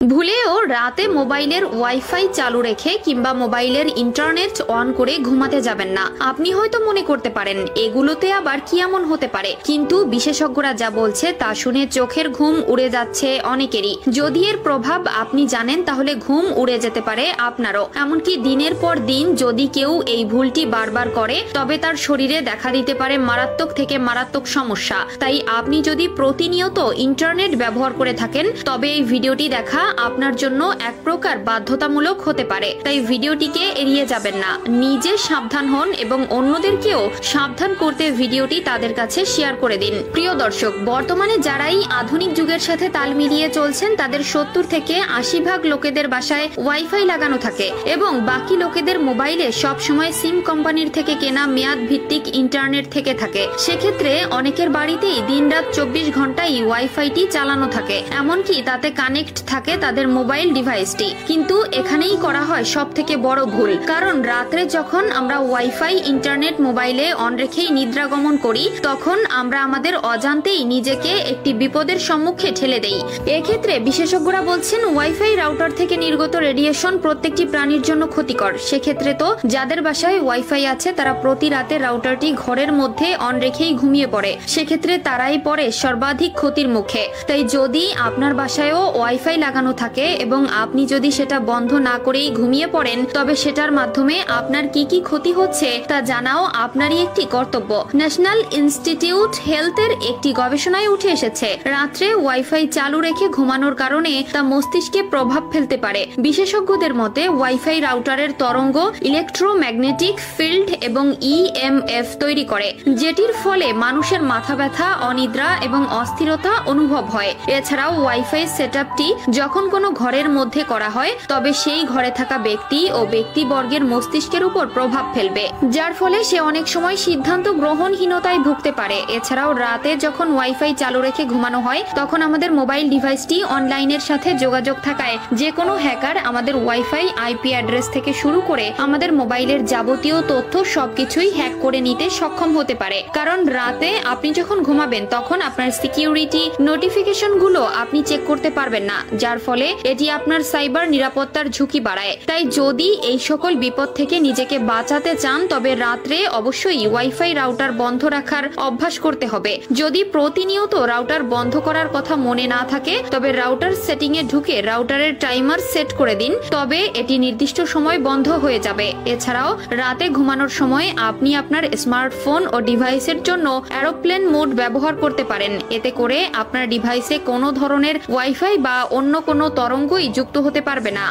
ভুলেও রাতে মোবাইলের ওয়াইফাই চালু রেখে কিংবা মোবাইলের ইন্টারনেট অন করে ঘুমাতে যাবেন না। আপনি হয়তো মনে করতে পারেন এগুলোতে আবার কি এমন হতে পারে, কিন্তু বিশেষজ্ঞরা যা বলছে তা শুনে চোখের ঘুম উড়ে যাচ্ছে অনেকেরই। যদি এর প্রভাব আপনি জানেন তাহলে ঘুম উড়ে যেতে পারে আপনারও। এমনকি দিনের পর দিন যদি কেউ এই ভুলটি বারবার করে তবে তার শরীরে দেখা দিতে পারে মারাত্মক থেকে মারাত্মক সমস্যা। তাই আপনি যদি প্রতিনিয়ত ইন্টারনেট ব্যবহার করে থাকেন তবে এই ভিডিওটি দেখা আপনার জন্য এক প্রকার বাধ্যতামূলক হতে পারে। তাই ভিডিওটিকে এড়িয়ে যাবেন না, নিজে সাবধান হন এবং অন্যদেরকেও সাবধান করতে ভিডিওটি তাদের কাছে শেয়ার করে দিন। প্রিয় দর্শক, বর্তমানে যারাই আধুনিক যুগের সাথে তাল মিলিয়ে চলছেন তাদের 70 থেকে 80% লোকেদের বাসায় ওয়াইফাই লাগানো থাকে এবং বাকি লোকেদের মোবাইলে সবসময় সিম কোম্পানির থেকে কেনা মেয়াদ ভিত্তিক ইন্টারনেট থেকে থাকে। সেক্ষেত্রে অনেকের বাড়িতেই দিনরাত 24 ঘন্টাই ওয়াইফাইটি চালানো থাকে, এমনকি তাতে কানেক্ট থাকে তাদের মোবাইল ডিভাইসটি। কিন্তু এখানেই করা হয় সব থেকে বড় ভুল, কারণ রাত্রে যখন আমরা ওয়াইফাই ইন্টারনেট মোবাইলে অন রেখেই নিদ্রাগমন করি তখন আমরা আমাদের অজান্তেই নিজেকে একটি বিপদের সম্মুখে ঠেলে দেই। এক্ষেত্রে বিশেষজ্ঞরা বলছেন ওয়াইফাই রাউটার থেকে নির্গত রেডিয়েশন প্রত্যেকটি প্রাণীর জন্য ক্ষতিকর। সেক্ষেত্রে তো যাদের বাসায় ওয়াইফাই আছে তারা প্রতি রাতে রাউটারটি ঘরের মধ্যে অন রেখেই ঘুমিয়ে পড়ে, সেক্ষেত্রে তারাই পড়ে সর্বাধিক ক্ষতির মুখে। তাই যদি আপনার বাসায়ও ওয়াইফাই লাগানো থাকে এবং আপনি যদি সেটা বন্ধ না করেই ঘুমিয়ে পড়েন তবে সেটার মাধ্যমে আপনার কি কি ক্ষতি হচ্ছে তা জানাও আপনারই একটি কর্তব্য। ন্যাশনাল ইনস্টিটিউট হেলথের একটি গবেষণায় উঠে এসেছে রাত্রে ওয়াইফাই চালু রেখে ঘুমানোর কারণে তা মস্তিষ্কে প্রভাব ফেলতে পারে। বিশেষজ্ঞদের মতে ওয়াইফাই রাউটারের তরঙ্গ ইলেকট্রোম্যাগনেটিক ফিল্ড এবং ইএমএফ তৈরি করে, যেটির ফলে মানুষের মাথা ব্যথা, অনিদ্রা এবং অস্থিরতা অনুভব হয়। এছাড়াও ওয়াইফাই সেটআপটি যখন কোনো ঘরের মধ্যে করা হয় তবে সেই ঘরে থাকা ব্যক্তি ও ব্যক্তিবর্গের মস্তিষ্কের উপর প্রভাব ফেলবে, যার ফলে সে অনেক সময় সিদ্ধান্ত গ্রহণহীনতায় ভুগতে পারে। এছাড়াও রাতে যখন ওয়াইফাই চালু রেখে ঘুমানো হয় তখন আমাদের মোবাইল ডিভাইসটি অনলাইনের সাথে যোগাযোগ থাকায় যে কোনো হ্যাকার আমাদের ওয়াইফাই আইপি অ্যাড্রেস থেকে শুরু করে আমাদের মোবাইলের যাবতীয় তথ্য সবকিছুই হ্যাক করে নিতে সক্ষম হতে পারে। কারণ রাতে আপনি যখন ঘুমাবেন তখন আপনার সিকিউরিটি নোটিফিকেশন গুলো আপনি চেক করতে পারবেন না, যার ফলে এটি আপনার সাইবার নিরাপত্তার ঝুঁকি বাড়ায়। তাই যদি এই সকল বিপদ থেকে নিজেকে বাঁচাতে চান তবে রাত্রে অবশ্যই ওয়াইফাই রাউটার বন্ধ রাখার অভ্যাস করতে হবে। যদি প্রতিনিয়ত রাউটার বন্ধ করার কথা মনে না থাকে তবে রাউটার সেটিং এ ঢুকে রাউটারের টাইমার সেট করে দিন, তবে এটি নির্দিষ্ট সময় বন্ধ হয়ে যাবে। এছাড়াও রাতে ঘুমানোর সময় আপনি আপনার স্মার্টফোন ও ডিভাইসের জন্য এরোপ্লেন মোড ব্যবহার করতে পারেন। এতে করে আপনার ডিভাইসে কোনো ধরনের ওয়াইফাই বা অন্য কোনো তরঙ্গই যুক্ত হতে পারবে না।